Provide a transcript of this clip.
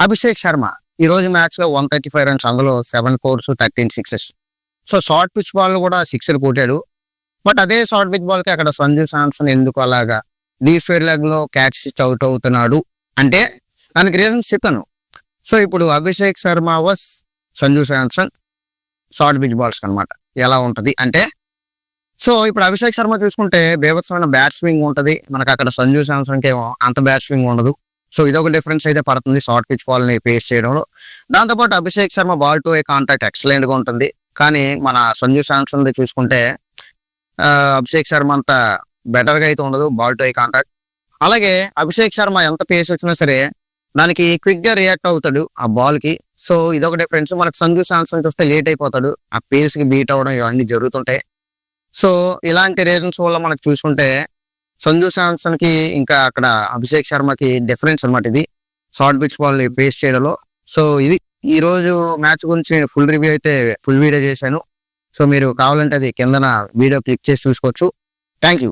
అభిషేక్ శర్మ ఈ రోజు మ్యాచ్ లో 135 రన్స్, అందులో 7 4s 13 6s. So short pitch ball కూడా సిక్సర్ కొట్టాడు. బట్ అదే షార్ట్ పిచ్ బాల్ కి అక్కడ సంజు శాంసన్ ఎందుకు అలాగా డీఫేర్ లెగ్ లో క్యాచ్ అవుట్ అవుతున్నాడు అంటే దానికి రీజన్స్ చెప్తాను. సో ఇప్పుడు Abhishek Sharma versus Sanju Samson short pitch balls అనమాట ఎలా ఉంటది అంటే, సో ఇప్పుడు అభిషేక్ శర్మ చూసుకుంటే బేభత్సమైన బ్యాట్ స్వింగ్ ఉంటది, మనకు అక్కడ సంజు శాంసన్ కి ఏమో అంత బ్యాట్ స్వింగ్ ఉండదు. సో ఇదొక డిఫరెన్స్ అయితే పడుతుంది షార్ట్ పిచ్ బాల్ ని ఫేస్ చేయడంలో. దాంతోపాటు Abhishek Sharma ball to A contact excellent గా ఉంటుంది. కానీ మన సంజు శాంసన్ చూసుకుంటే అభిషేక్ శర్మ అంత బెటర్ గా అయితే ఉండదు బాల్ టు ఏ కాంటాక్ట్. అలాగే అభిషేక్ శర్మ ఎంత పేస్ వచ్చినా సరే దానికి క్విక్ గా రియాక్ట్ అవుతాడు ఆ బాల్ కి. సో ఇదొక డిఫరెన్స్. మనకు సంజు శాంసన్ చూస్తే లేట్ అయిపోతాడు, ఆ పేస్ కి బీట్ అవ్వడం ఇవన్నీ జరుగుతుంటాయి. సో ఇలాంటి రీజన్స్ వల్ల మనకు చూసుకుంటే సంజు శాంసన్ కి ఇంకా అక్కడ అభిషేక్ శర్మకి డిఫరెన్స్ అనమాట ఇది షార్ట్ పిచ్ బాల్ ని ఫేస్ చేయడంలో. సో ఇది ఈ రోజు మ్యాచ్ గురించి ఫుల్ రివ్యూ అయితే ఫుల్ వీడియో చేశాను. సో మీరు కావాలంటే అది కిందన వీడియో క్లిక్ చేసి చూసుకోవచ్చు. Thank you.